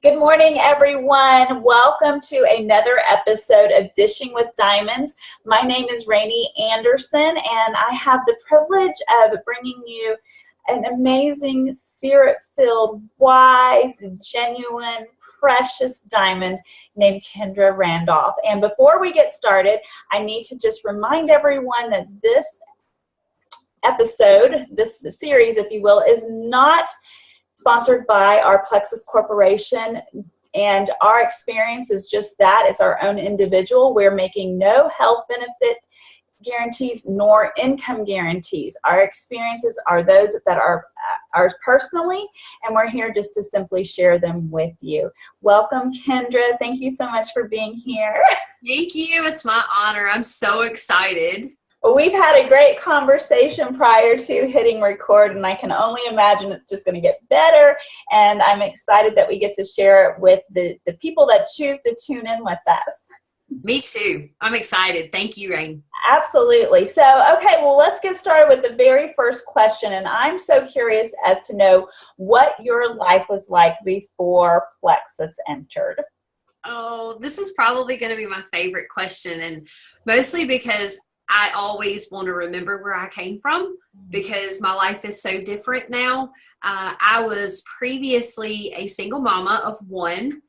Good morning, everyone. Welcome to another episode of Dishing with Diamonds. My name is Rainey Anderson, and I have the privilege of bringing you an amazing, spirit-filled, wise, genuine, precious diamond named Kendra Randolph. And before we get started, I need to just remind everyone that this episode, this series, if you will, is not sponsored by our Plexus Corporation, and our experience is just that. It's our own individual. We're making no health benefit guarantees nor income guarantees. Our experiences are those that are ours personally, and we're here just to simply share them with you. Welcome, Kendra. Thank you so much for being here. Thank you. It's my honor. I'm so excited. Well, we've had a great conversation prior to hitting record, and I can only imagine it's just going to get better, and I'm excited that we get to share it with the people that choose to tune in with us. Me too. I'm excited. Thank you, Rain. Absolutely. So, okay, well, let's get started with the very first question, and I'm so curious as to know what your life was like before Plexus entered. Oh, this is probably going to be my favorite question, and mostly because I always want to remember where I came from because my life is so different now. I was previously a single mama of one.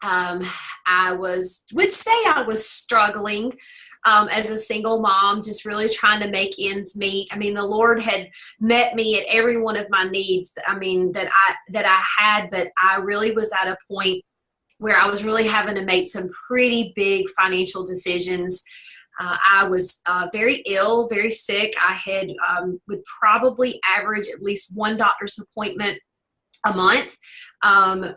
I would say I was struggling as a single mom, just really trying to make ends meet. I mean, the Lord had met me at every one of my needs. I mean, that I had, but I really was at a point where I was really having to make some pretty big financial decisions. I was very ill, very sick. I had would probably average at least one doctor's appointment a month,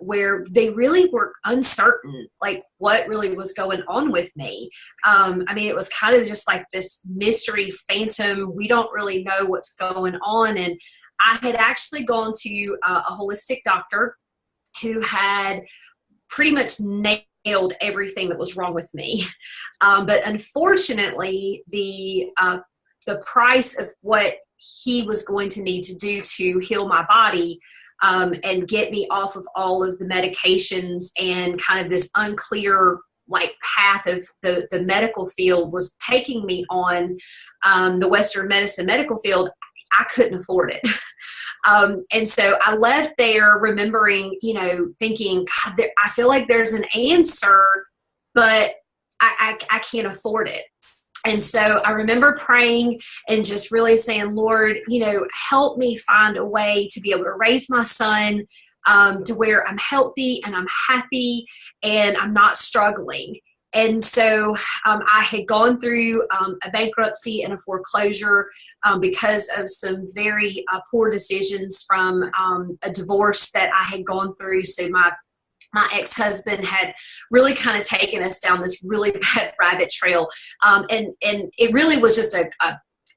where they really were uncertain, like what really was going on with me. I mean, it was kind of just like this mystery phantom. We don't really know what's going on. And I had actually gone to a holistic doctor who had pretty much nailed everything that was wrong with me. But unfortunately, the price of what he was going to need to do to heal my body and get me off of all of the medications and kind of this unclear path of the medical field was taking me on the Western medicine medical field, I couldn't afford it. And so I left there remembering, thinking, God, I feel like there's an answer, but I can't afford it. And so I remember praying and just really saying, Lord, help me find a way to be able to raise my son to where I'm healthy and I'm happy and I'm not struggling. And so I had gone through a bankruptcy and a foreclosure because of some very poor decisions from a divorce that I had gone through. So my ex-husband had really kind of taken us down this really bad rabbit trail. And it really was just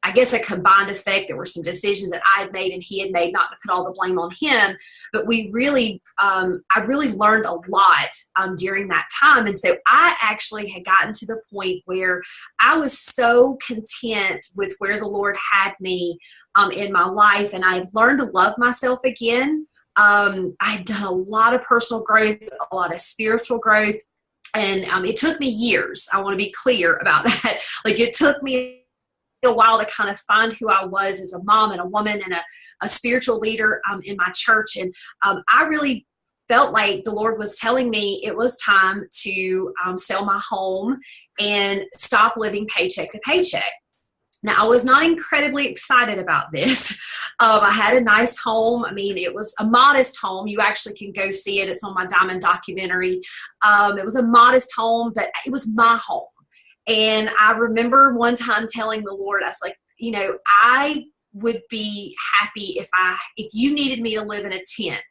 I guess a combined effect. There were some decisions that I had made and he had made, not to put all the blame on him, but I really learned a lot during that time. And so I actually had gotten to the point where I was so content with where the Lord had me in my life. And I had learned to love myself again. I had done a lot of personal growth, a lot of spiritual growth. And it took me years. I want to be clear about that. It took me a while to kind of find who I was as a mom and a woman and a spiritual leader in my church. And I really felt like the Lord was telling me it was time to sell my home and stop living paycheck to paycheck. Now, I was not incredibly excited about this. I had a nice home. I mean, it was a modest home. You actually can go see it. It's on my Diamond documentary. It was a modest home, but it was my home. And I remember one time telling the Lord, I was like, I would be happy if you needed me to live in a tent.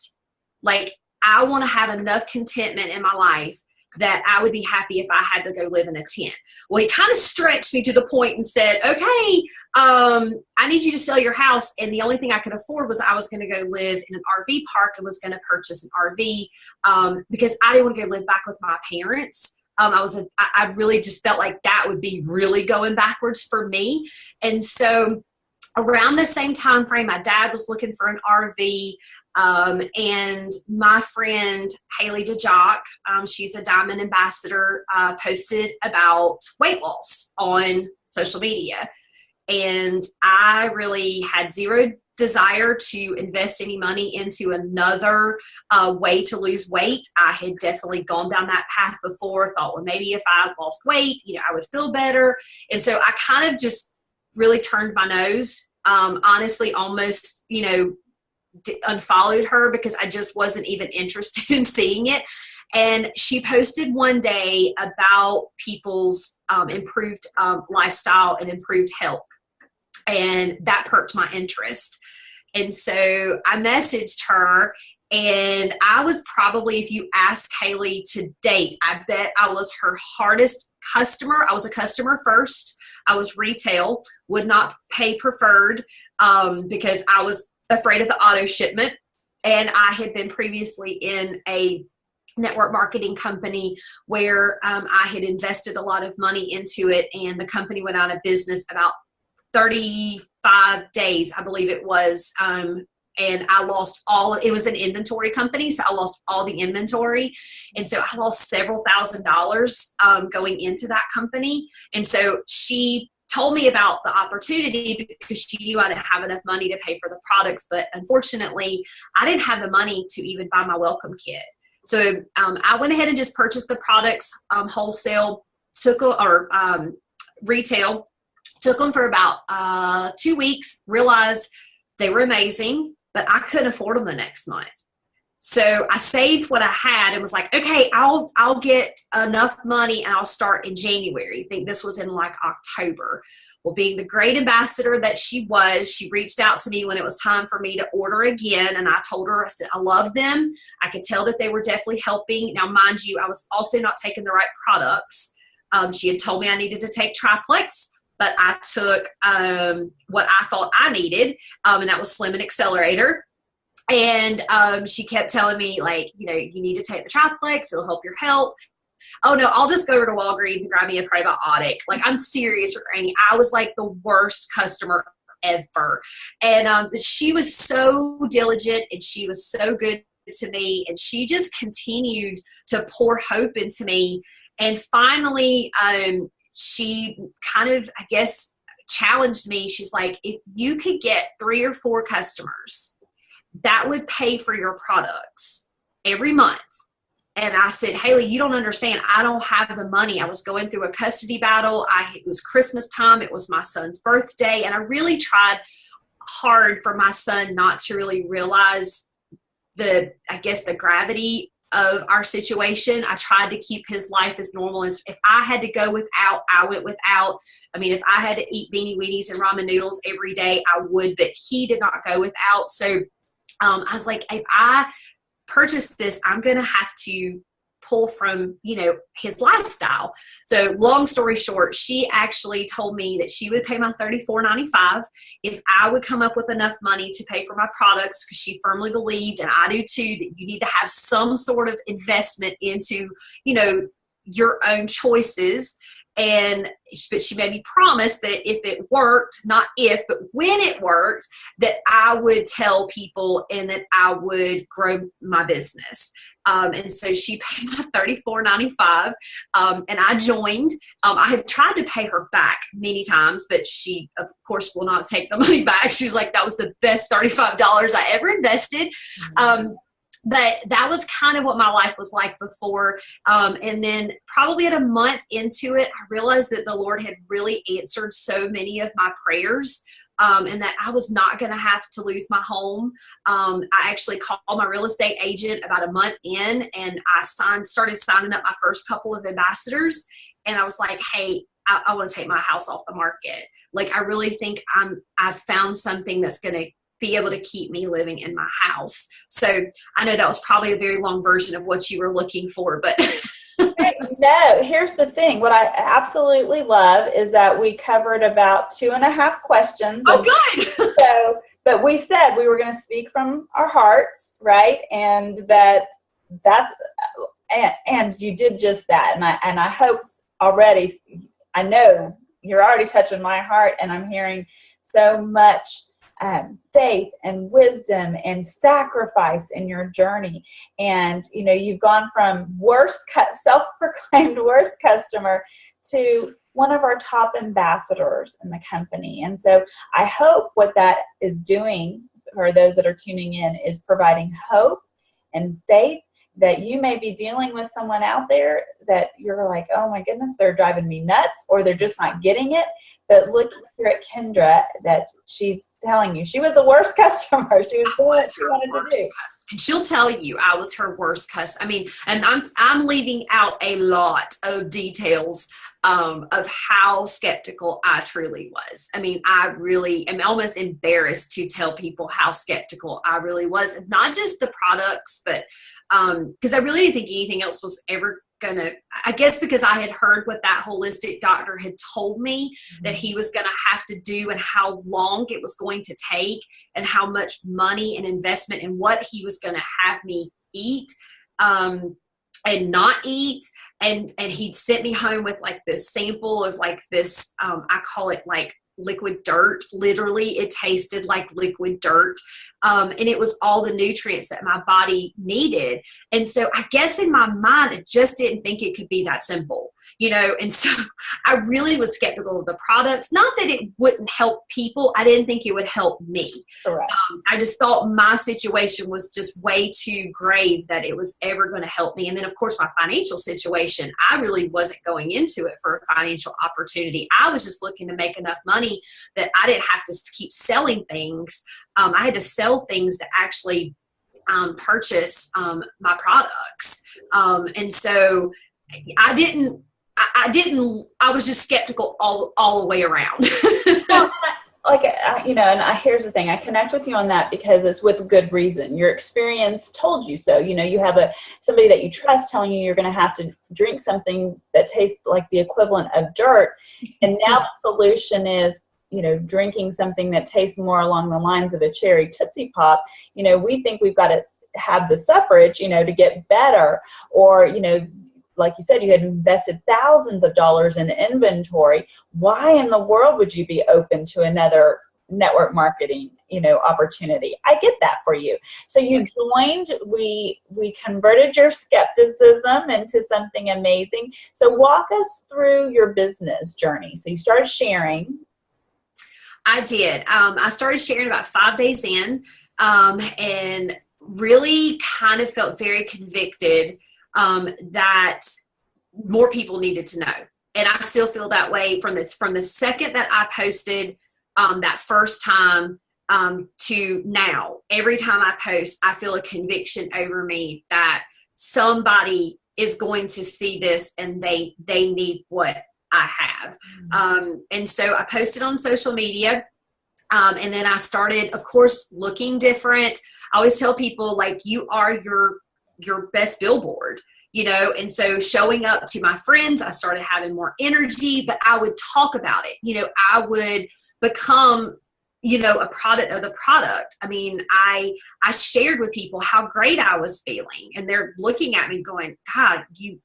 I want to have enough contentment in my life that I would be happy if I had to go live in a tent. Well, he kind of stretched me to the point and said, okay, I need you to sell your house. And the only thing I could afford was I was going to go live in an RV park and was going to purchase an RV because I didn't want to go live back with my parents. I really just felt like that would be really going backwards for me. And so around the same time frame, my dad was looking for an RV. And my friend Haley DeJock, she's a Diamond Ambassador, posted about weight loss on social media. And I really had zero desire to invest any money into another way to lose weight. I had definitely gone down that path before, thought, well, maybe if I lost weight, I would feel better. And so I kind of just really turned my nose, honestly, almost, unfollowed her because I just wasn't even interested in seeing it. And she posted one day about people's improved lifestyle and improved health. And that perked my interest. And so I messaged her, and I was probably, if you ask Haley to date, I bet I was her hardest customer. I was a customer first. I was retail, would not pay preferred because I was afraid of the auto shipment. And I had been previously in a network marketing company where I had invested a lot of money into it, and the company went out of business about 35 days, I believe it was. And I lost it was an inventory company, so I lost all the inventory. And so I lost several $1,000s going into that company. And so she told me about the opportunity because she knew I didn't have enough money to pay for the products. But unfortunately, I didn't have the money to even buy my welcome kit. So I went ahead and just purchased the products wholesale, retail. Took them for about 2 weeks, realized they were amazing, but I couldn't afford them the next month. So I saved what I had and was like, okay, I'll get enough money and I'll start in January. I think this was in like October. Well, being the great ambassador that she was, she reached out to me when it was time for me to order again. And I told her, I said, I love them. I could tell that they were definitely helping. Now, mind you, I was also not taking the right products. She had told me I needed to take triplex, but I took what I thought I needed, and that was Slim and Accelerator. And she kept telling me, like, you need to take the triplex. It'll help your health. Oh, no, I'll just go over to Walgreens and grab me a probiotic. Like, I'm serious, Granny. I was like the worst customer ever. And she was so diligent, and she was so good to me. And she just continued to pour hope into me. And finally, she kind of, I guess, challenged me. She's like, if you could get 3 or 4 customers, that would pay for your products every month. And I said, Haley, you don't understand. I don't have the money. I was going through a custody battle. It was Christmas time. It was my son's birthday. And I really tried hard for my son not to really realize the gravity of our situation. I tried to keep his life as normal as if I had to go without, I went without. I mean, if I had to eat beanie weenies and ramen noodles every day, I would, but he did not go without. So I was like, if I purchase this, I'm going to have to pull from, his lifestyle. So long story short, she actually told me that she would pay my $34.95 if I would come up with enough money to pay for my products, because she firmly believed, and I do too, that you need to have some sort of investment into, your own choices. But she made me promise that if it worked, not if, but when it worked, that I would tell people and that I would grow my business. And so she paid my $34.95, and I joined. I have tried to pay her back many times, but she, of course, will not take the money back. She was like, that was the best $35 I ever invested. But that was kind of what my life was like before. And then probably at a month into it, I realized that the Lord had really answered so many of my prayers, and that I was not going to have to lose my home. I actually called my real estate agent about a month in, and I started signing up my first couple of ambassadors. And I was like, hey, I want to take my house off the market. Like, I really think I've found something that's going to be able to keep me living in my house. So I know that was probably a very long version of what you were looking for, but no, here's the thing. What I absolutely love is that we covered about 2.5 questions. Oh, good. But we said we were going to speak from our hearts, right? And and you did just that. And I hope already, I know you're already touching my heart, and I'm hearing so much faith and wisdom and sacrifice in your journey. And, you've gone from self-proclaimed worst customer to one of our top ambassadors in the company. And so I hope what that is doing for those that are tuning in is providing hope and faith that you may be dealing with someone out there that you're like, oh my goodness, they're driving me nuts, or they're just not getting it. But look here at Kendra, that she's telling you she was the worst customer. She was doing what she wanted to do. And she'll tell you I was her worst customer. I mean, and I'm leaving out a lot of details of how skeptical I truly was. I mean, I really am almost embarrassed to tell people how skeptical I really was, not just the products, but because I really didn't think anything else was ever gonna, I guess because I had heard what that holistic doctor had told me that he was gonna have to do, and how long it was going to take, and how much money and investment, and what he was gonna have me eat and not eat. And he'd sent me home with like this sample of like this, I call it like liquid dirt. Literally, it tasted like liquid dirt. And it was all the nutrients that my body needed. And so I guess in my mind, I just didn't think it could be that simple, and so I really was skeptical of the products. Not that it wouldn't help people. I didn't think it would help me. Correct. I just thought my situation was just way too grave that it was ever going to help me. And then, of course, my financial situation, I really wasn't going into it for a financial opportunity. I was just looking to make enough money that I didn't have to keep selling things. I had to sell things to actually purchase my products. And so I was just skeptical all the way around. Here's the thing. I connect with you on that because it's with good reason. Your experience told you so. You have somebody that you trust telling you you're going to have to drink something that tastes like the equivalent of dirt. And now the solution is, drinking something that tastes more along the lines of a cherry Tootsie Pop. We think we've got to have the suffrage, to get better. Or, like you said, you had invested thousands of dollars in inventory. Why in the world would you be open to another network marketing, opportunity? I get that for you. So you joined, we converted your skepticism into something amazing. So walk us through your business journey. So you started sharing. I did. I started sharing about 5 days in, and really kind of felt very convicted that more people needed to know. And I still feel that way from the second that I posted that first time to now. Every time I post, I feel a conviction over me that somebody is going to see this and they need what I have. And so I posted on social media, and then I started, of course, looking different. I always tell people, like, you are your best billboard, and so showing up to my friends, I started having more energy, but I would talk about it. I would become, a product of the product. I mean, I shared with people how great I was feeling, and they're looking at me going, God, you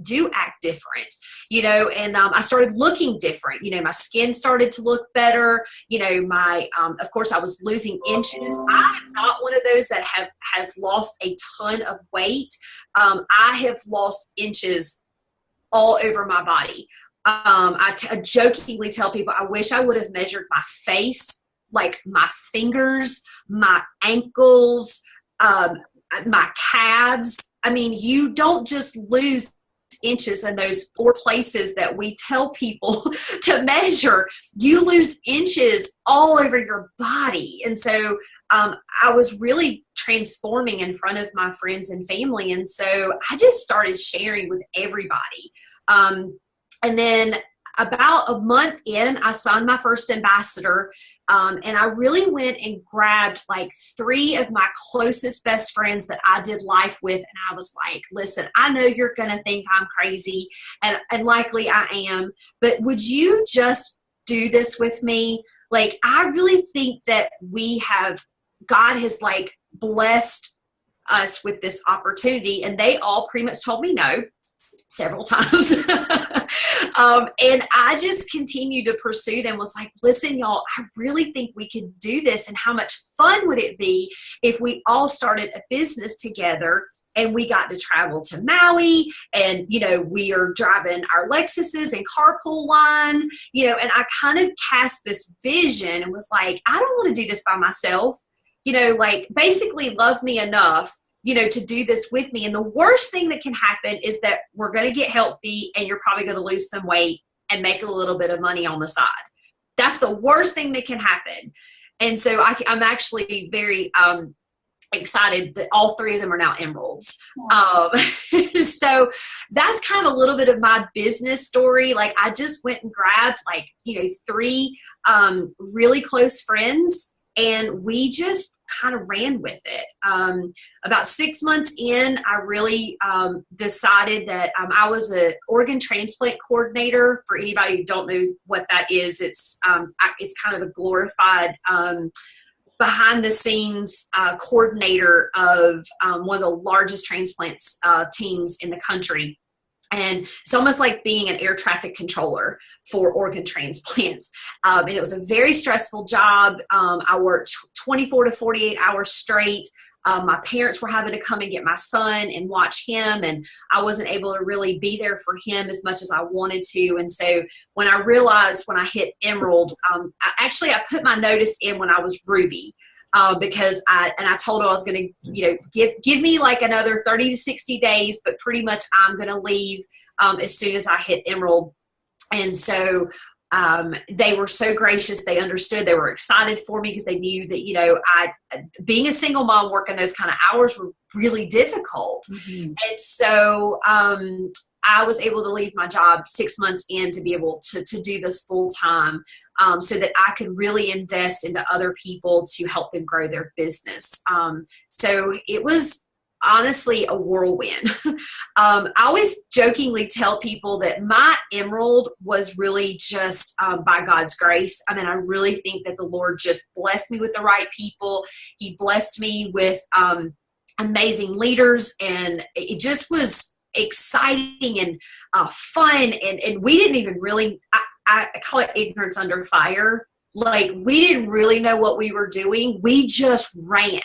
do act different, and I started looking different. My skin started to look better. My, of course, I was losing inches. I am not one of those that has lost a ton of weight. I have lost inches all over my body. I jokingly tell people, I wish I would have measured my face, like my fingers, my ankles, my calves. I mean, you don't just lose inches in those 4 places that we tell people to measure. You lose inches all over your body. And so I was really transforming in front of my friends and family. And so I just started sharing with everybody. And then about a month in, I signed my first ambassador. And I really went and grabbed like 3 of my closest best friends that I did life with. And I was like, listen, I know you're going to think I'm crazy, and likely I am, but would you just do this with me? Like, I really think that God has like blessed us with this opportunity. And they all pretty much told me no. several times. And I just continued to pursue them, was like, listen, y'all, I really think we could do this. And how much fun would it be if we all started a business together and we got to travel to Maui and, we are driving our Lexuses and carpool line, and I kind of cast this vision and was like, I don't want to do this by myself, like basically love me enough to do this with me. And the worst thing that can happen is that we're going to get healthy and you're probably going to lose some weight and make a little bit of money on the side. That's the worst thing that can happen. And so I'm actually very excited that all three of them are now emeralds. So that's kind of a little bit of my business story. Like I just went and grabbed three really close friends, and we just kind of ran with it. About 6 months in, I really decided that I was an organ transplant coordinator. For anybody who don't know what that is, it's kind of a glorified behind the scenes coordinator of one of the largest transplants teams in the country. And it's almost like being an air traffic controller for organ transplants. And it was a very stressful job. I worked 24 to 48 hours straight. My parents were having to come and get my son and watch him, and I wasn't able to really be there for him as much as I wanted to. And so when I realized when I hit Emerald, I put my notice in when I was Ruby. Because I told her I was going to, give me like another 30 to 60 days, but pretty much I'm going to leave as soon as I hit Emerald. And so they were so gracious. They understood. They were excited for me because they knew that, being a single mom working those kind of hours were really difficult. Mm-hmm. And so I was able to leave my job 6 months in to be able to do this full time. So that I could really invest into other people to help them grow their business. So it was honestly a whirlwind. I always jokingly tell people that my Emerald was really just by God's grace. I mean, I really think that the Lord just blessed me with the right people. He blessed me with amazing leaders, and it just was exciting and fun. And we didn't even really, I call it ignorance under fire. Like we didn't really know what we were doing. We just ran.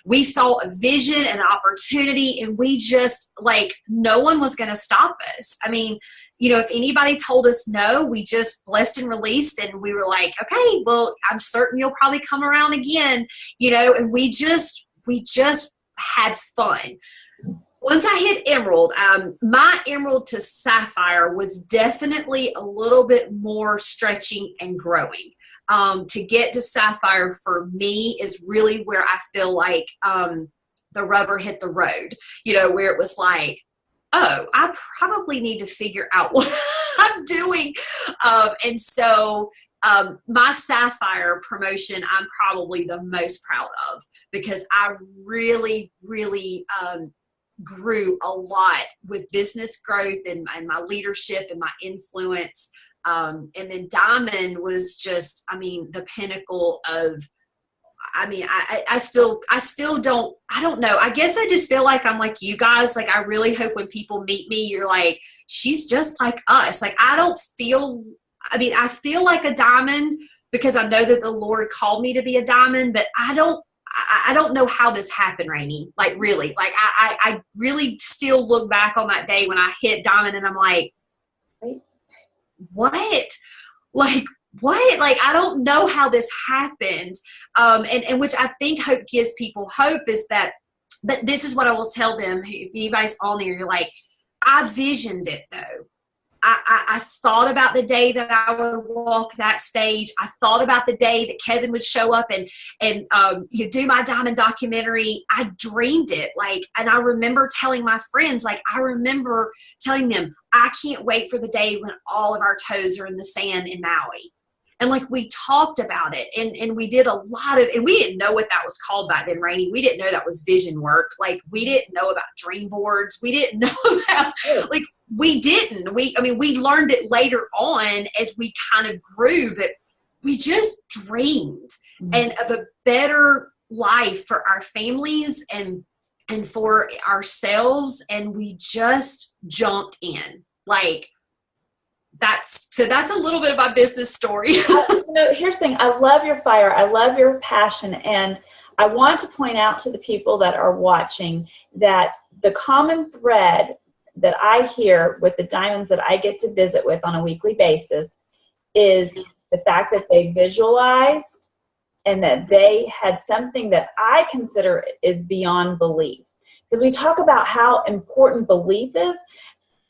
We saw a vision and opportunity, and we just no one was going to stop us. I mean, if anybody told us no, we just blessed and released, and we were like, okay, well, I'm certain you'll probably come around again, and we just had fun. Once I hit Emerald, my Emerald to Sapphire was definitely a little bit more stretching and growing. To get to Sapphire for me is really where I feel like the rubber hit the road, where it was like, oh, I probably need to figure out what I'm doing. And so my Sapphire promotion, I'm probably the most proud of, because I really, really grew a lot with business growth and my leadership and my influence. And then Diamond was just, the pinnacle of, I don't know. I guess I just feel like I'm like you guys. Like, I really hope when people meet me, you're like, she's just like us. Like, I feel like a diamond because I know that the Lord called me to be a diamond, but I don't know how this happened, Rainey. Like, really, I really still look back on that day when I hit diamond and I'm like, what? Like, I don't know how this happened. And which I think hope gives people hope is that, but this is what I will tell them. If anybody's on there, you're like, I visioned it though. I thought about the day that I would walk that stage. I thought about the day that Kevin would show up and you do my diamond documentary. I dreamed it. And I remember telling my friends, I remember telling them, I can't wait for the day when all of our toes are in the sand in Maui. And we talked about it and we did a lot of, and we didn't know what that was called back then, Rainey. We didn't know that was vision work. We didn't know about dream boards. We didn't know about, we didn't. We learned it later on as we kind of grew, but we just dreamed and of a better life for our families and and for ourselves, and we just jumped in. Like, that's a little bit of my business story. Here's the thing. I love your fire. I love your passion. And I want to point out to the people that are watching that the common thread that I hear with the diamonds that I get to visit with on a weekly basis is the fact that they visualized and that they had something that I consider is beyond belief. Because we talk about how important belief is,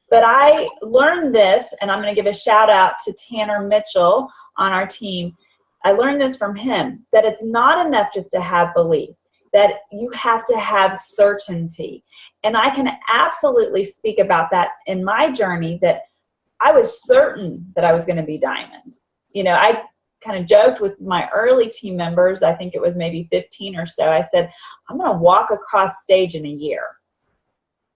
but I learned this, and I'm going to give a shout out to Tanner Mitchell on our team. I learned this from him, that it's not enough just to have belief, that you have to have certainty. And I can absolutely speak about that in my journey, that I was certain that I was going to be diamond. You know, I kind of joked with my early team members, I think it was maybe 15 or so, I said, I'm going to walk across stage in a year.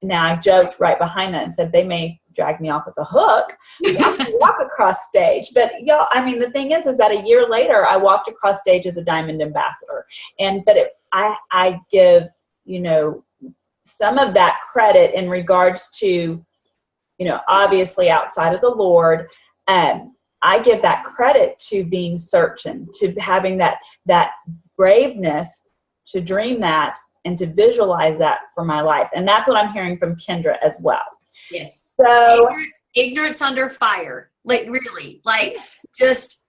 Now, I joked right behind that and said they may drag me off with a hook. I can walk across stage. But, y'all, I mean, the thing is that a year later, I walked across stage as a diamond ambassador. I give, you know, some of that credit in regards to, you know, obviously outside of the Lord. I give that credit to being certain, to having that braveness to dream that and to visualize that for my life. And that's what I'm hearing from Kendra as well. Yes. So ignorance under fire. Like, really, like, just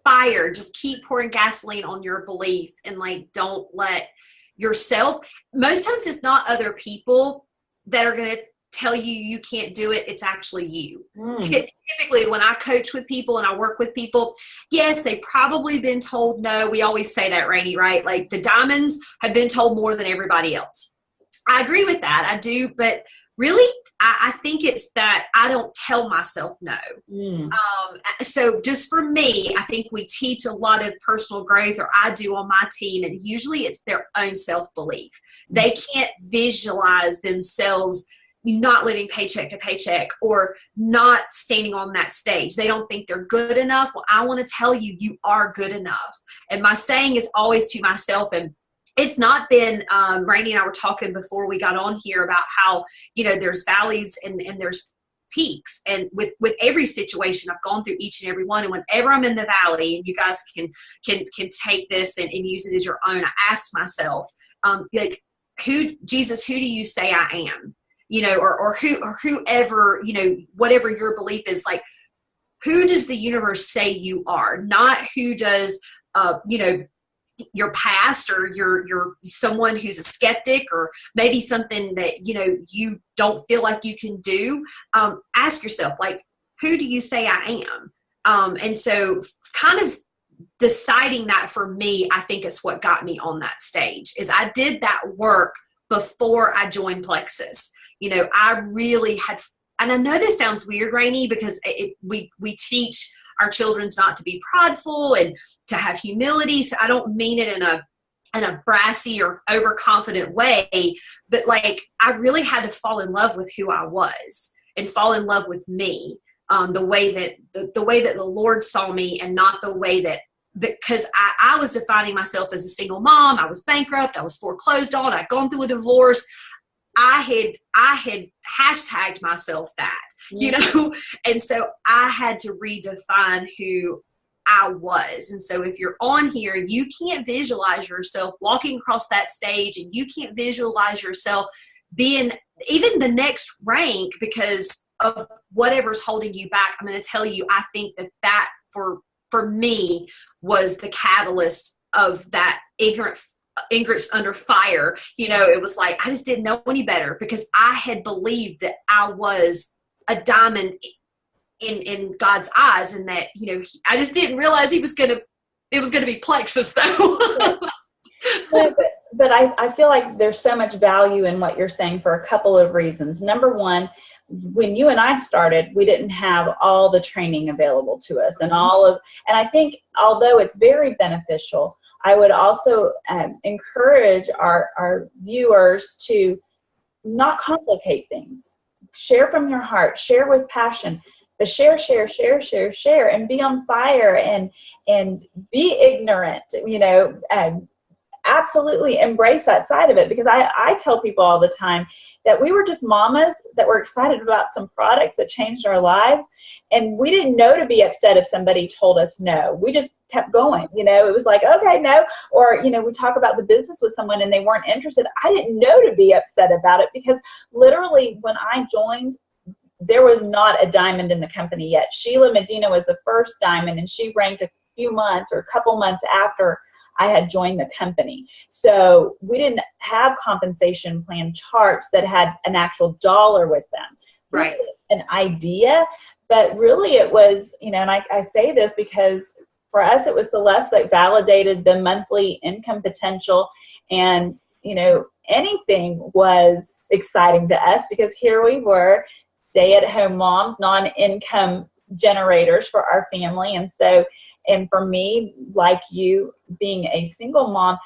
fire. Just keep pouring gasoline on your belief, and like, don't let yourself, most times it's not other people that are going to tell you you can't do it. It's actually you. Typically, when I coach with people and I work with people, yes, they've probably been told no. We always say that, Rainey, right? Like, the diamonds have been told more than everybody else. I agree with that. I do. But really, I think it's that I don't tell myself no. So just for me, I think we teach a lot of personal growth, or I do on my team, and usually it's their own self-belief. They can't visualize themselves not living paycheck to paycheck or not standing on that stage. They don't think they're good enough. Well, I want to tell you, you are good enough. And my saying is always to myself, and it's not been, Randy and I were talking before we got on here about how, you know, there's valleys and there's peaks. And with every situation, I've gone through each and every one. And whenever I'm in the valley, and you guys can take this and use it as your own, I ask myself, like, Jesus, who do you say I am? You know, or whoever, you know, whatever your belief is, like, who does the universe say you are? Not who does, you know, your past, or you're someone who's a skeptic, or maybe something that, you know, you don't feel like you can do. Ask yourself, like, who do you say I am? And so kind of deciding that for me, I think is what got me on that stage, is I did that work before I joined Plexus. You know, I really had, and I know this sounds weird, Rainey, because we teach our children not to be prideful and to have humility. So I don't mean it in a brassy or overconfident way, but like, I really had to fall in love with who I was and fall in love with me, the way that the Lord saw me, and not the way that, because I was defining myself as a single mom. I was bankrupt. I was foreclosed on. I'd gone through a divorce. I had hashtagged myself that, you know, and so I had to redefine who I was. And so if you're on here and you can't visualize yourself walking across that stage, and you can't visualize yourself being even the next rank because of whatever's holding you back, I'm going to tell you, I think that for me was the catalyst of that ignorance under fire. You know, it was like, I just didn't know any better, because I had believed that I was a diamond in God's eyes, and that, you know, I just didn't realize it was going to be plexus though. No, but I feel like there's so much value in what you're saying for a couple of reasons. Number one, when you and I started, we didn't have all the training available to us, and I think although it's very beneficial, I would also encourage our viewers to not complicate things. Share from your heart, share with passion, but share, and be on fire, and be ignorant, you know, absolutely embrace that side of it, because I tell people all the time that we were just mamas that were excited about some products that changed our lives. And we didn't know to be upset if somebody told us no. We just kept going. It was like, okay, no. Or, we talk about the business with someone and they weren't interested. I didn't know to be upset about it, because literally when I joined, there was not a diamond in the company yet. Sheila Medina was the first diamond, and she ranked a few months or a couple months after I had joined the company. So we didn't have compensation plan charts that had an actual dollar with them. Right. An idea, but really it was, and I say this because for us, it was Celeste that validated the monthly income potential. And, anything was exciting to us, because here we were, stay-at-home moms, non-income generators for our family. And for me, like you, being a single mom,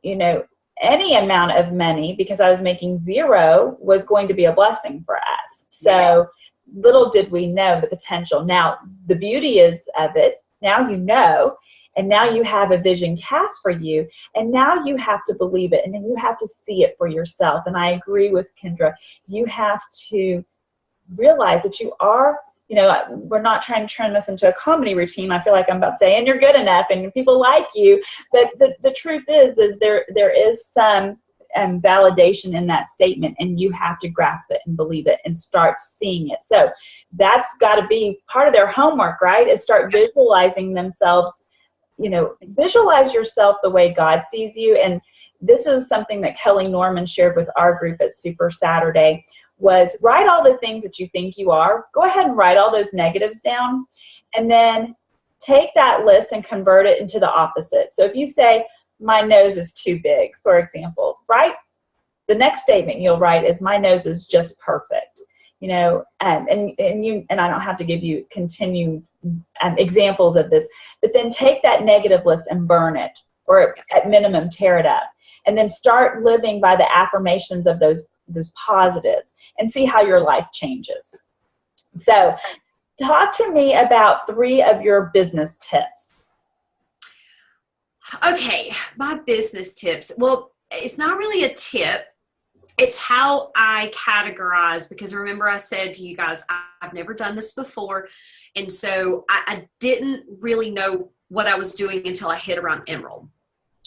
any amount of money, because I was making zero, was going to be a blessing for us. So little did we know the potential. Now, the beauty is of it, now and now you have a vision cast for you, and now you have to believe it, and then you have to see it for yourself. And I agree with Kendra. You have to realize that you are, we're not trying to turn this into a comedy routine. I feel like I'm about to say, and you're good enough and people like you. But the truth is there is some validation in that statement, and you have to grasp it and believe it and start seeing it. So that's got to be part of their homework, right? Is start visualizing themselves, visualize yourself the way God sees you. And this is something that Kelly Norman shared with our group at Super Saturday, was write all the things that you think you are. Go ahead and write all those negatives down, and then take that list and convert it into the opposite. So if you say, my nose is too big, for example, right? The next statement you'll write is, my nose is just perfect. And I don't have to give you continued examples of this, but then take that negative list and burn it, or at minimum tear it up, and then start living by the affirmations of those positives, and see how your life changes. So talk to me about 3 of your business tips. Okay, my business tips. Well, it's not really a tip. It's how I categorize, because remember I said to you guys, I've never done this before. And so I didn't really know what I was doing until I hit around Emerald.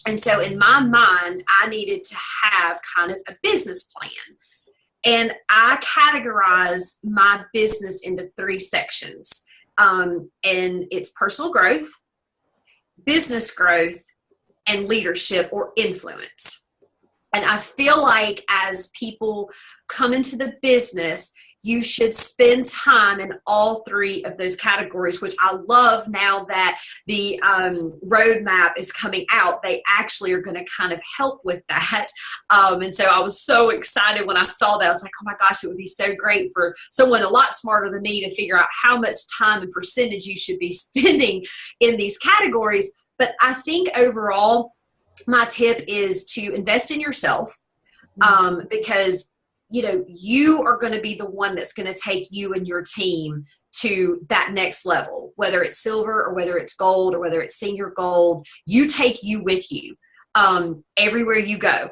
And so in my mind, I needed to have kind of a business plan. And I categorize my business into 3 sections. And it's personal growth, business growth, and leadership or influence. And I feel like as people come into the business, you should spend time in all 3 of those categories, which I love now that the roadmap is coming out. They actually are going to kind of help with that. And so I was so excited when I saw that. I was like, oh my gosh, it would be so great for someone a lot smarter than me to figure out how much time and percentage you should be spending in these categories. But I think overall, my tip is to invest in yourself, because you are going to be the one that's going to take you and your team to that next level, whether it's silver or whether it's gold or whether it's senior gold. You take you with you everywhere you go.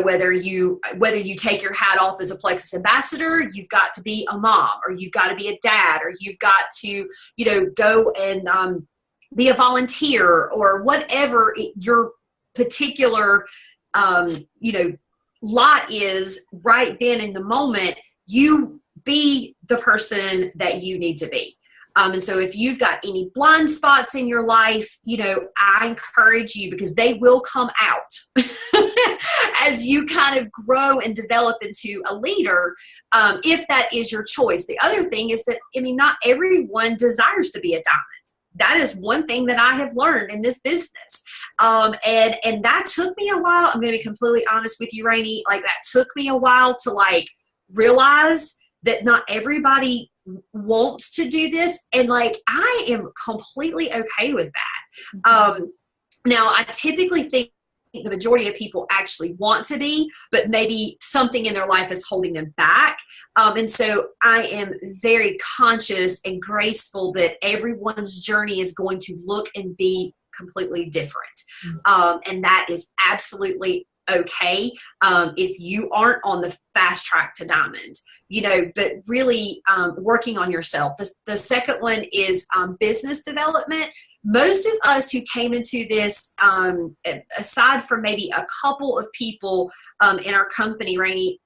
Whether you take your hat off as a Plexus ambassador, you've got to be a mom, or you've got to be a dad, or you've got to, go and be a volunteer, or whatever your particular, lot is right then in the moment. You be the person that you need to be. And so if you've got any blind spots in your life, I encourage you, because they will come out as you kind of grow and develop into a leader, if that is your choice. The other thing is that, not everyone desires to be a diamond. That is one thing that I have learned in this business. And that took me a while. I'm going to be completely honest with you, Rainey. Like, that took me a while to realize that not everybody wants to do this. And I am completely okay with that. Now, I typically think the majority of people actually want to be, but maybe something in their life is holding them back. And so I am very conscious and graceful that everyone's journey is going to look and be completely different. And that is absolutely okay if you aren't on the fast track to diamond, but really working on yourself. The second one is business development. Most of us who came into this, aside from maybe a couple of people in our company, Rainey,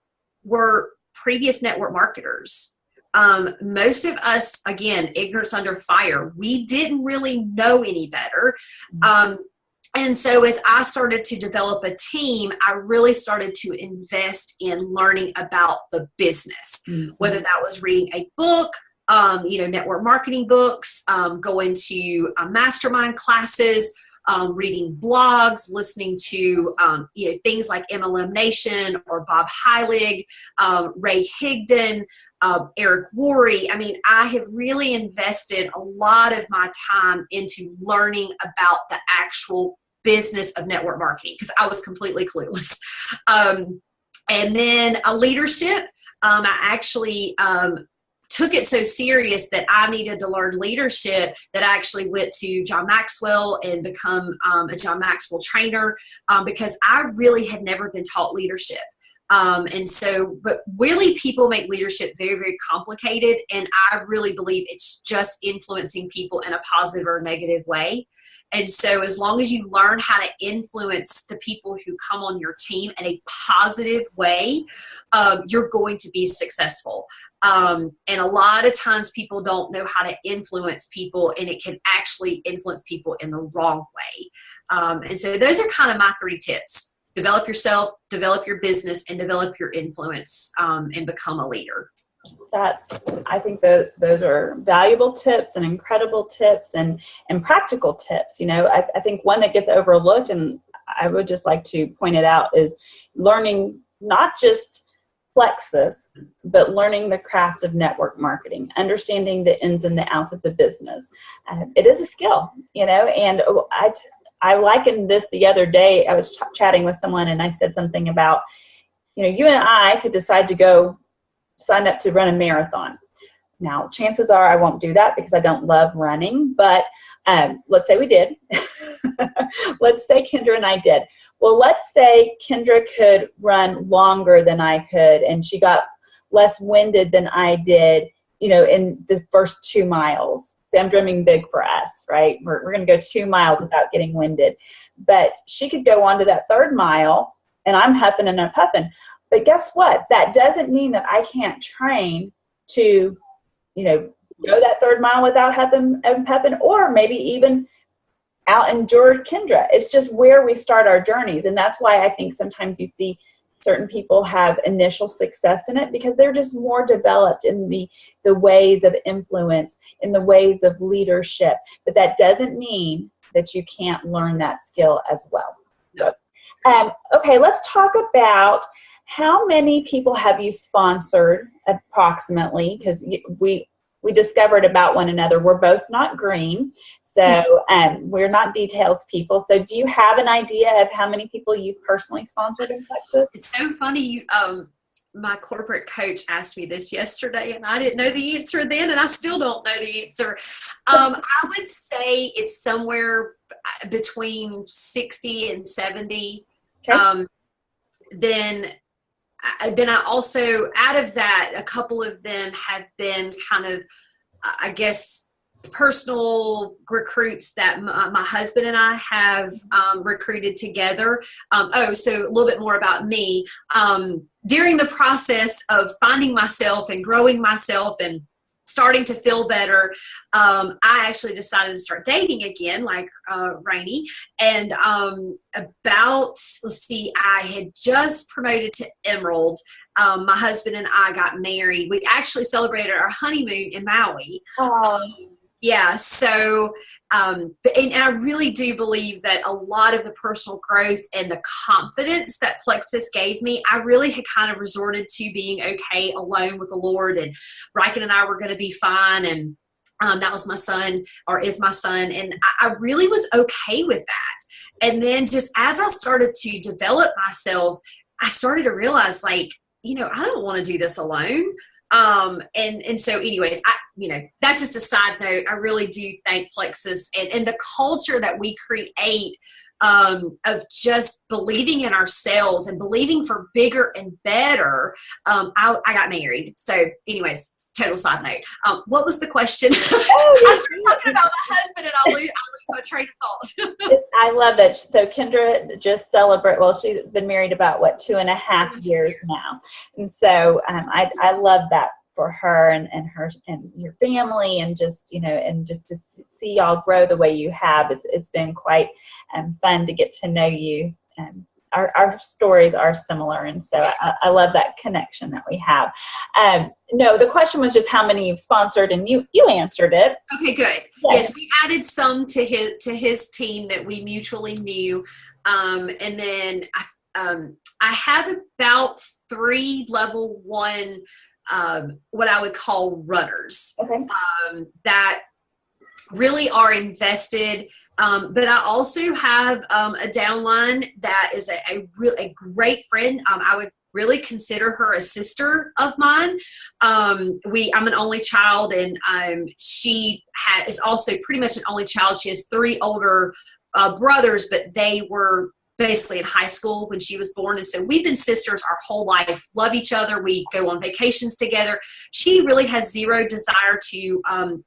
were previous network marketers. Most of us, again, ignorance under fire. We didn't really know any better. And so as I started to develop a team, I really started to invest in learning about the business, whether that was reading a book, network marketing books, going to mastermind classes, reading blogs, listening to, things like MLM Nation or Bob Heilig, Ray Higdon, Eric Worre. I mean, I have really invested a lot of my time into learning about the actual business of network marketing because I was completely clueless. And then leadership, I actually took it so serious that I needed to learn leadership that I actually went to John Maxwell and become a John Maxwell trainer because I really had never been taught leadership. But really people make leadership very, very complicated. And I really believe it's just influencing people in a positive or negative way. And so as long as you learn how to influence the people who come on your team in a positive way, you're going to be successful. And a lot of times people don't know how to influence people, and it can actually influence people in the wrong way. And so those are kind of my 3 tips. Develop yourself, develop your business, and develop your influence, and become a leader. I think those are valuable tips and incredible tips and practical tips. I think one that gets overlooked, and I would just like to point it out, is learning not just plexus, but learning the craft of network marketing, understanding the ins and the outs of the business. It is a skill, and I likened this the other day. I was chatting with someone and I said something about, you and I could decide to go sign up to run a marathon. Now, chances are I won't do that because I don't love running, but let's say we did. Let's say Kendra and I did. Well, let's say Kendra could run longer than I could, and she got less winded than I did, in the first 2 miles. So I'm dreaming big for us, right? We're going to go 2 miles without getting winded. But she could go on to that 3rd mile, and I'm huffing and I'm puffing. But guess what? That doesn't mean that I can't train to, go that 3rd mile without huffing and puffing, or maybe even out-endure Kendra. It's just where we start our journeys. And that's why I think sometimes you see certain people have initial success in it because they're just more developed in the ways of influence, in the ways of leadership. But that doesn't mean that you can't learn that skill as well. So, okay, let's talk about how many people have you sponsored approximately, because we discovered about one another. We're both not green, so we're not details people. So do you have an idea of how many people you've personally sponsored in Texas? It's so funny. My corporate coach asked me this yesterday, and I didn't know the answer then, and I still don't know the answer. I would say it's somewhere between 60 and 70. Okay. Then I also, out of that, a couple of them have been kind of, I guess, personal recruits that my husband and I have recruited together. So a little bit more about me. During the process of finding myself and growing myself and starting to feel better, I actually decided to start dating again, like Rainey. And I had just promoted to Emerald. My husband and I got married. We actually celebrated our honeymoon in Maui. Yeah, so, and I really do believe that a lot of the personal growth and the confidence that Plexus gave me, I really had kind of resorted to being okay alone with the Lord, and Riken and I were going to be fine, and that was my son, or is my son, and I really was okay with that. And then just as I started to develop myself, I started to realize, I don't want to do this alone. And so anyways, that's just a side note. I really do thank Plexus and the culture that we create, of just believing in ourselves and believing for bigger and better. I got married. So anyways, total side note. What was the question? I started talking about my husband and I lose my train of thought. I love that. So Kendra just she's been married about 2.5 years now. And so I love that for her and her and your family, and just to see y'all grow the way you have. It's been quite fun to get to know you. Our stories are similar, and so I love that connection that we have. No, the question was just how many you've sponsored, and you answered it. Okay, good. Yes, we added some to his team that we mutually knew, and then I have about 3 level 1. What I would call runners, that really are invested. But I also have a downline that is a great friend. I would really consider her a sister of mine. I'm an only child, and she is also pretty much an only child. She has 3 older brothers, but they were basically in high school when she was born. And so we've been sisters our whole life, love each other. We go on vacations together. She really has zero desire to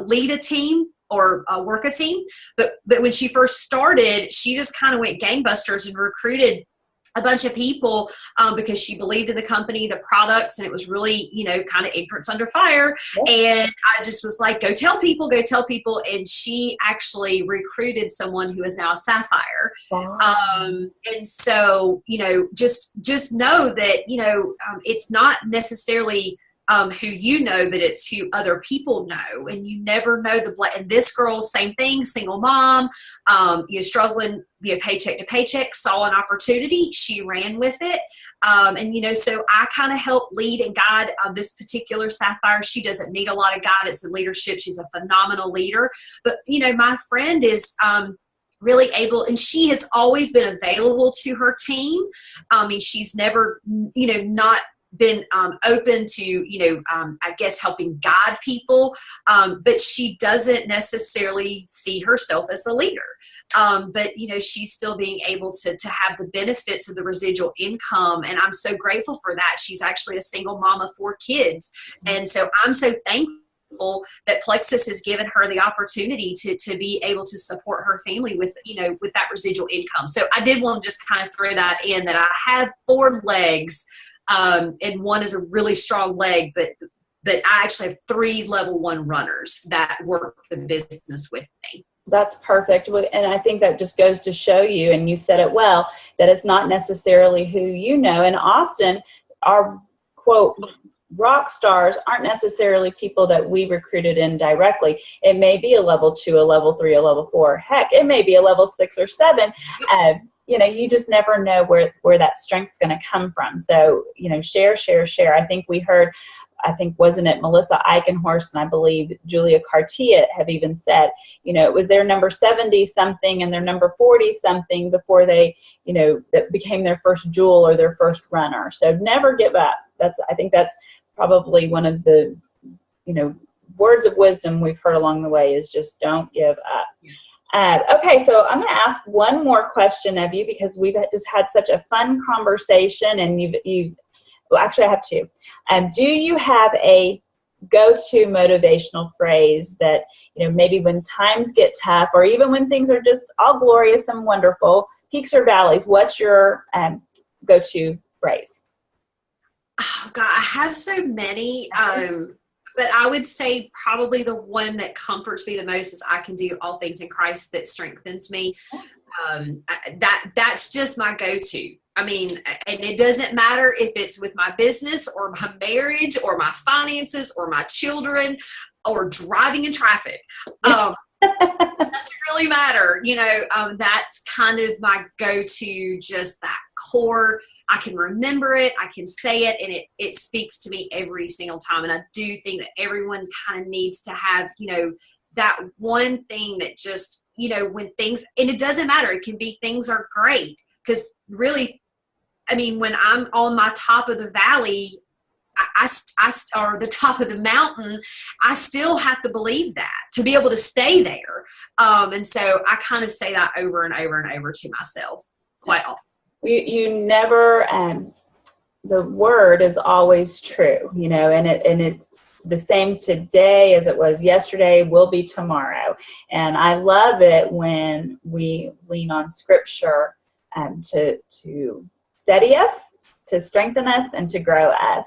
lead a team or work a team. But when she first started, she just kind of went gangbusters and recruited a bunch of people because she believed in the company, the products, and it was really, kind of ignorance under fire. And I just was like, go tell people. And she actually recruited someone who is now a Sapphire. Wow. And so, just know that, it's not necessarily who you know, but it's who other people know. And you never know and this girl, same thing, single mom, struggling, paycheck to paycheck, saw an opportunity. She ran with it. And, so I kind of help lead and guide this particular Sapphire. She doesn't need a lot of guidance and leadership. She's a phenomenal leader. But, my friend is really able, and she has always been available to her team. She's never, not been open to, I guess, helping guide people, but she doesn't necessarily see herself as the leader. But, she's still being able to have the benefits of the residual income. And I'm so grateful for that. She's actually a single mom of 4 kids. And so I'm so thankful that Plexus has given her the opportunity to be able to support her family with, with that residual income. So I did want to just kind of throw that in, that I have 4 legs. And one is a really strong leg, but I actually have 3 level 1 runners that work the business with me. That's perfect. And I think that just goes to show you, and you said it well, that it's not necessarily who you know. And often our, quote, rock stars aren't necessarily people that we recruited in directly. It may be a level 2, a level 3, a level 4. Heck, it may be a level 6 or 7. You just never know where that strength's going to come from. So, share. I think we heard, wasn't it Melissa Eichenhorst, and I believe Julia Cartier have even said, it was their number 70 something and their number 40 something before they, that became their first jewel or their first runner. So never give up. I think that's probably one of the, words of wisdom we've heard along the way, is just don't give up. Okay, so I'm going to ask one more question of you, because we've just had such a fun conversation, and well, actually I have 2. Do you have a go-to motivational phrase that, maybe when times get tough, or even when things are just all glorious and wonderful, peaks or valleys, what's your go-to phrase? Oh God, I have so many. But I would say probably the one that comforts me the most is I can do all things in Christ that strengthens me. That's just my go-to. And it doesn't matter if it's with my business or my marriage or my finances or my children or driving in traffic. Doesn't really matter. That's kind of my go-to, just that core. I can remember it, I can say it, and it speaks to me every single time. And I do think that everyone kind of needs to have, that one thing that just, when things, and it doesn't matter, it can be things are great. Because really, when I'm on my top of the valley, or the top of the mountain, I still have to believe that to be able to stay there. And so I kind of say that over and over and over to myself quite often. You never, the word is always true, you know, and it's the same today as it was yesterday, will be tomorrow. And I love it when we lean on scripture to steady us, to strengthen us, and to grow us.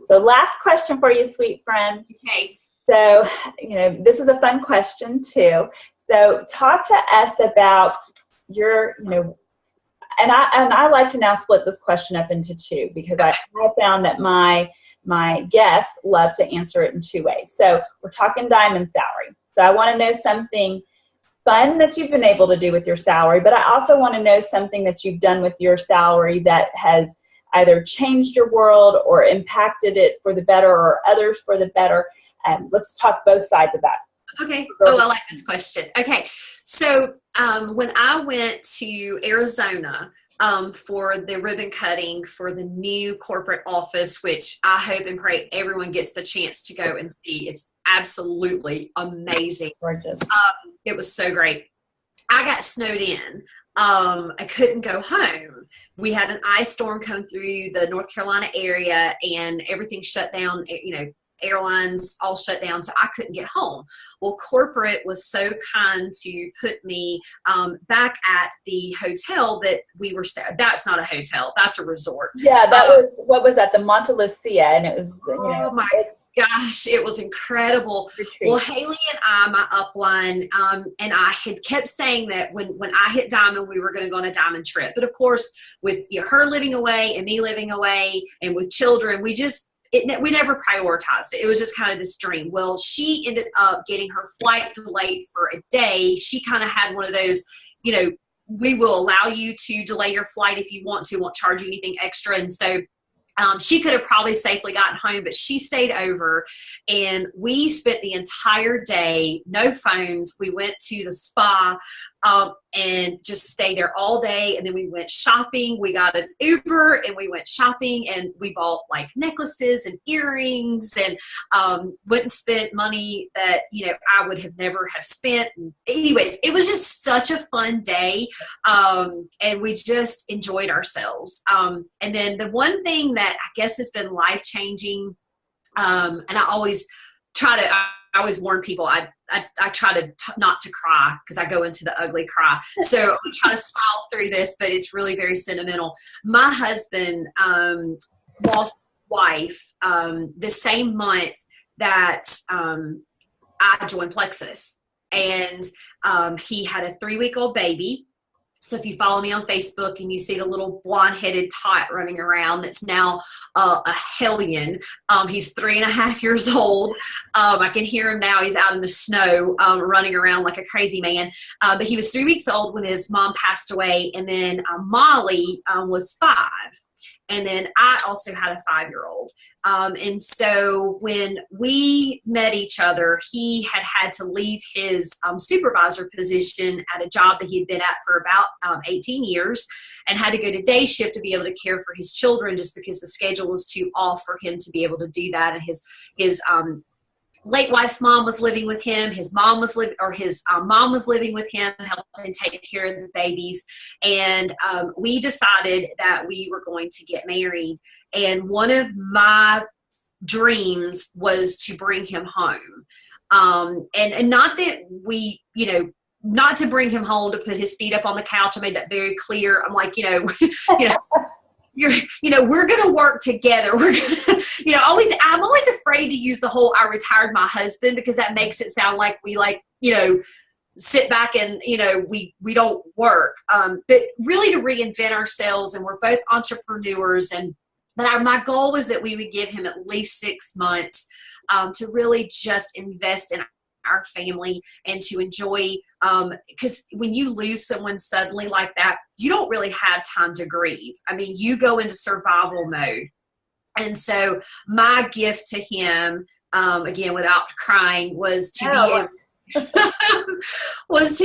So last question for you, sweet friend. Okay. So, you know, this is a fun question too. So talk to us about your, you know, and I like to now split this question up into two, because I found that my guests love to answer it in two ways. So we're talking diamond salary. So I want to know something fun that you've been able to do with your salary, but I also want to know something that you've done with your salary that has either changed your world or impacted it for the better, or others for the better. And let's talk both sides of that. Okay. Oh, I like this question. Okay. So when I went to Arizona for the ribbon cutting for the new corporate office, which I hope and pray everyone gets the chance to go and see. It's absolutely amazing. Gorgeous. It was so great. I got snowed in. I couldn't go home. We had an ice storm come through the North Carolina area, and everything shut down, you know, airlines all shut down, so I couldn't get home. Well, corporate was so kind to put me back at the hotel that we were staying. That's not a hotel, that's a resort. Yeah, that was, what was that? The Monte Lucia, and it was, you know, my gosh, it was incredible. retreat. Well, Haley and I, my upline, and I had kept saying that when I hit Diamond, we were going to go on a Diamond trip. But of course, with her living away and me living away and with children, we never prioritized it. It was just kind of this dream. Well, she ended up getting her flight delayed for a day. She kind of had one of those, you know, we will allow you to delay your flight if you want to, won't charge you anything extra. And so she could have probably safely gotten home, but she stayed over, and we spent the entire day, no phones. We went to the spa and just stayed there all day. And then we went shopping. We got an Uber and we went shopping, and we bought like necklaces and earrings, and went and spent money that, you know, I would have never have spent. And anyways, it was just such a fun day. And we just enjoyed ourselves. And then the one thing that I guess has been life-changing, and I always warn people, I try to not to cry, because I go into the ugly cry. So I try to smile through this, but it's really very sentimental. My husband lost his wife the same month that I joined Plexus. And he had a 3-week-old baby. So if you follow me on Facebook and you see the little blonde-headed tot running around that's now a hellion, he's 3.5 years old. I can hear him now. He's out in the snow running around like a crazy man. But he was 3 weeks old when his mom passed away. And then Molly was 5. And then I also had a 5-year-old. And so when we met each other, he had to leave his supervisor position at a job that he had been at for about 18 years, and had to go to day shift to be able to care for his children, just because the schedule was too off for him to be able to do that. And his late wife's mom was living with him. His mom was mom was living with him, helping take care of the babies. And we decided that we were going to get married. And one of my dreams was to bring him home. And not that we, you know, not to bring him home to put his feet up on the couch. I made that very clear. I'm like, you know, we're going to work together. We're going to, I'm always afraid to use the whole, I retired my husband, because that makes it sound like we sit back and, we don't work. But really to reinvent ourselves, and we're both entrepreneurs. But my goal was that we would give him at least 6 months to really just invest in our family and to enjoy, because when you lose someone suddenly like that, you don't really have time to grieve. I mean, you go into survival mode. And so my gift to him, again, without crying, was to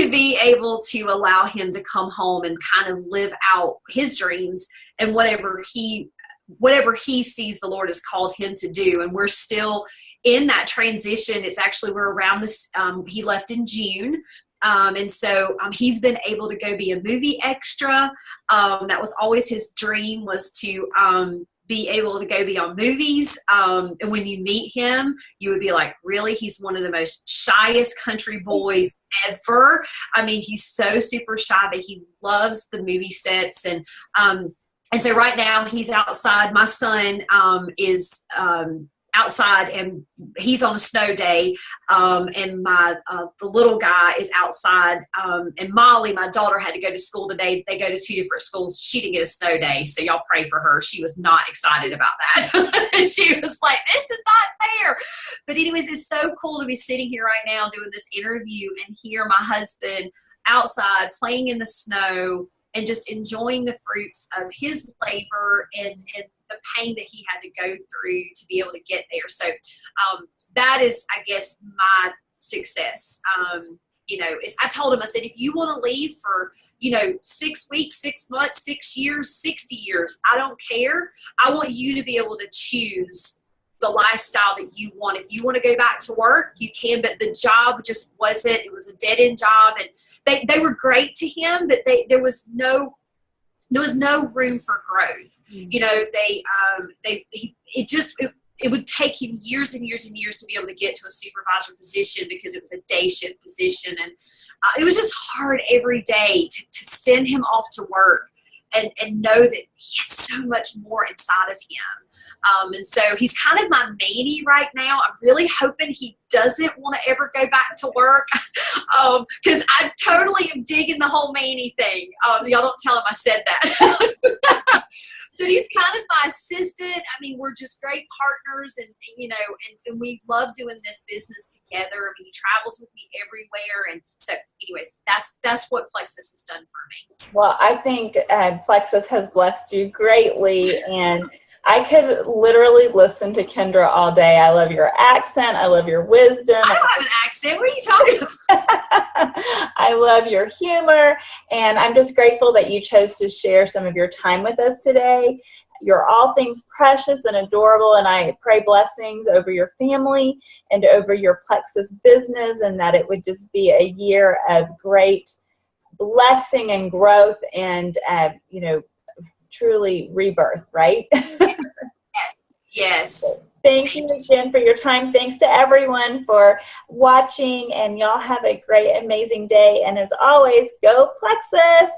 be able to allow him to come home and kind of live out his dreams and whatever he whatever he sees the Lord has called him to do. And we're still in that transition. It's actually, we're around this, he left in June. And so he's been able to go be a movie extra. That was always his dream, was to be able to go be on movies. And when you meet him, you would be like, really? He's one of the most shyest country boys ever. I mean, he's so super shy, but he loves the movie sets. And so right now he's outside. My son is outside, and he's on a snow day. And my the little guy is outside. And Molly, my daughter, had to go to school today. They go to 2 different schools. She didn't get a snow day, so y'all pray for her. She was not excited about that. She was like, "This is not fair." But anyways, it's so cool to be sitting here right now doing this interview and hear my husband outside playing in the snow and just enjoying the fruits of his labor and the pain that he had to go through to be able to get there. So that is, I guess, my success. I told him, I said, if you want to leave for, 6 weeks, 6 months, 6 years, 60 years, I don't care. I want you to be able to choose the lifestyle that you want. If you want to go back to work, you can, but the job just wasn't, it was a dead-end job. And they were great to him, but there was no room for growth. It would take him years and years and years to be able to get to a supervisor position, because it was a day shift position. And it was just hard every day to send him off to work and know that he had so much more inside of him. And so he's kind of my Manny right now. I'm really hoping he doesn't want to ever go back to work, because I totally am digging the whole Manny thing. Y'all don't tell him I said that. But he's kind of my assistant. I mean, we're just great partners, and we love doing this business together. I mean, he travels with me everywhere. And so anyways, that's what Plexus has done for me. Well, I think Plexus has blessed you greatly, and I could literally listen to Kendra all day. I love your accent. I love your wisdom. I don't have an accent. What are you talking about? I love your humor. And I'm just grateful that you chose to share some of your time with us today. You're all things precious and adorable. And I pray blessings over your family and over your Plexus business, and that it would just be a year of great blessing and growth and, truly rebirth, right? Yes. Thank you again for your time. Thanks to everyone for watching, and y'all have a great, amazing day. And as always, go Plexus!